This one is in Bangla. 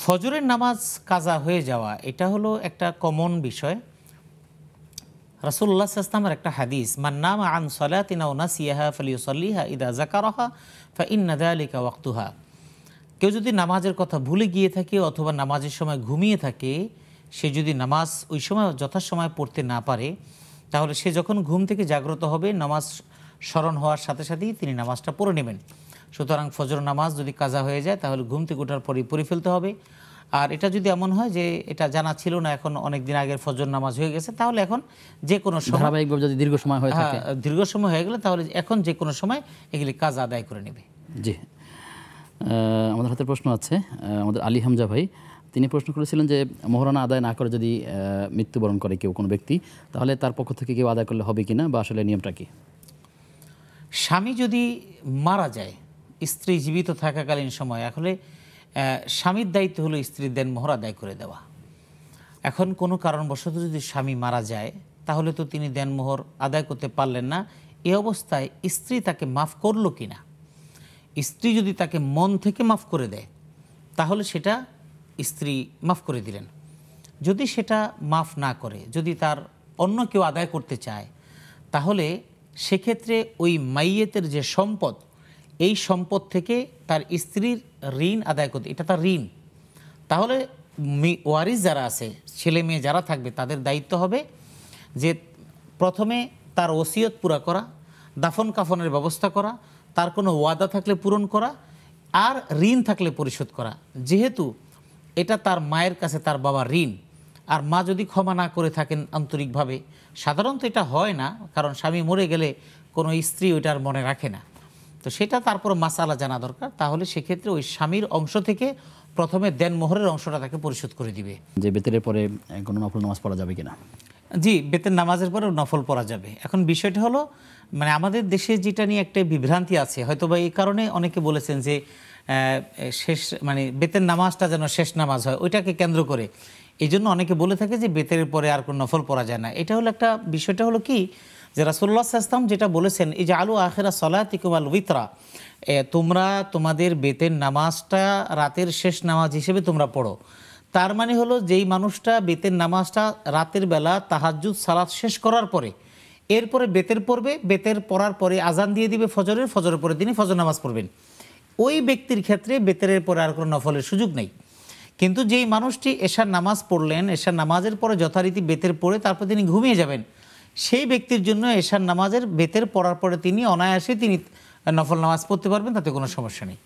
ফজরের নামাজ কাজা হয়ে যাওয়া এটা হলো একটা কমন বিষয়। রাসূলুল্লাহ সাল্লাল্লাহু আলাইহি ওয়াসাল্লামের একটা হাদিস, মান নামা আন সালাতিন আও নাসিয়াহা ফালিয়ুসাল্লিহা ইযা যাকারাহা ফাইন্না যালিকা ওয়াক্তুহা। কেউ যদি নামাজের কথা ভুলে গিয়ে থাকে অথবা নামাজের সময় ঘুমিয়ে থাকে, সে যদি নামাজ ওই সময় যথাসময়ে পড়তে না পারে, তাহলে সে যখন ঘুম থেকে জাগ্রত হবে নামাজ স্মরণ হওয়ার সাথে সাথেই তিনি নামাজটা পড়ে নেবেন। সুতরাং ফজর নামাজ যদি কাজা হয়ে যায় তাহলে ঘুম থেকে ওঠার পরেই পড়ে ফেলতে হবে। আর এটা যদি এমন হয় যে এটা জানা ছিল না, এখন অনেক দিন আগের ফজর নামাজ হয়ে গেছে, তাহলে এখন যে কোনো সময় ধারাবাহিকভাবে যদি দীর্ঘ সময় হয়ে থাকে, দীর্ঘ সময় হয়ে গেলে তাহলে এখন যে কোনো সময় এগুলি কাজা আদায় করে নেবে। জি, আমাদের হাতে প্রশ্ন আছে। আমাদের আলী হামজা ভাই, তিনি প্রশ্ন করেছিলেন যে মোহরানা আদায় না করে যদি মৃত্যুবরণ করে কেউ, কোনো ব্যক্তি, তাহলে তার পক্ষ থেকে কেউ আদায় করলে হবে কিনা, বা আসলে নিয়মটা কি? স্বামী যদি মারা যায় স্ত্রী জীবিত থাকাকালীন সময়, আসলে স্বামীর দায়িত্ব হলো স্ত্রীর দেনমোহর আদায় করে দেওয়া। এখন কোনো কারণবশত যদি স্বামী মারা যায় তাহলে তো তিনি দেনমোহর আদায় করতে পারলেন না। এই অবস্থায় স্ত্রী তাকে মাফ করলো কিনা, স্ত্রী যদি তাকে মন থেকে মাফ করে দেয় তাহলে সেটা স্ত্রী মাফ করে দিলেন। যদি সেটা মাফ না করে, যদি তার অন্য কেউ আদায় করতে চায়, তাহলে সেক্ষেত্রে ওই মাইয়েতের যে সম্পদ, এই সম্পদ থেকে তার স্ত্রীর ঋণ আদায় করতে, এটা তার ঋণ। তাহলে ওয়ারিস যারা আছে, ছেলে মেয়ে যারা থাকবে, তাদের দায়িত্ব হবে যে প্রথমে তার ওসিয়ত পুরা করা, দাফন কাফনের ব্যবস্থা করা, তার কোনো ওয়াদা থাকলে পূরণ করা, আর ঋণ থাকলে পরিশোধ করা। যেহেতু এটা তার মায়ের কাছে তার বাবার ঋণ, আর মা যদি ক্ষমা না করে থাকেন আন্তরিকভাবে, সাধারণত এটা হয় না, কারণ স্বামী মরে গেলে কোনো স্ত্রী ওইটার মনে রাখে না, তো সেটা তারপর মাসালা জানা দরকার। তাহলে সেক্ষেত্রে ওই স্বামীর অংশ থেকে প্রথমে দেনমোহরের অংশটা তাকে পরিশোধ করে দিবে। যে বেতের পরে কোনো নফল নামাজ পড়া যাবে কিনা? জি, বেতের নামাজের পরে নফল পড়া যাবে। এখন বিষয়টা হলো, মানে আমাদের দেশে যেটা নিয়ে একটা বিভ্রান্তি আছে, হয়তো বা এই কারণে অনেকে বলেছেন যে শেষ, মানে বেতের নামাজটা যেন শেষ নামাজ হয়, ওইটাকে কেন্দ্র করে এই জন্য অনেকে বলে থাকে যে বেতের পরে আর কোনো নফল পড়া যায় না। এটা হলো একটা, বিষয়টা হলো কি, যে রাসূলুল্লাহ সাল্লাল্লাহু আলাইহি ওয়াসাল্লাম যেটা বলেছেন, এই যে আলু আখিরা সালাতিকুম আল উইতরা, তোমরা তোমাদের বেতের নামাজটা রাতের শেষ নামাজ হিসেবে তোমরা পড়ো। তার মানে হলো যেই মানুষটা বেতের নামাজটা রাতের বেলা তাহাজ্জুদ সালাত শেষ করার পরে এরপরে বেতের পড়বে, বেতের পড়ার পরে আজান দিয়ে দিবে ফজরের, ফজরের পরে তিনি ফজর নামাজ পড়বেন, ওই ব্যক্তির ক্ষেত্রে বেতের পরে আর কোনো নফলের সুযোগ নেই। কিন্তু যেই মানুষটি এশার নামাজ পড়লেন, এশার নামাজের পরে যথারীতি বেতের পড়ে তারপর তিনি ঘুমিয়ে যাবেন, সেই ব্যক্তির জন্য এশার নামাজের বেতের পড়ার পরে তিনি অনায়াসে তিনি নফল নামাজ পড়তে পারবেন, তাতে কোনো সমস্যা নেই।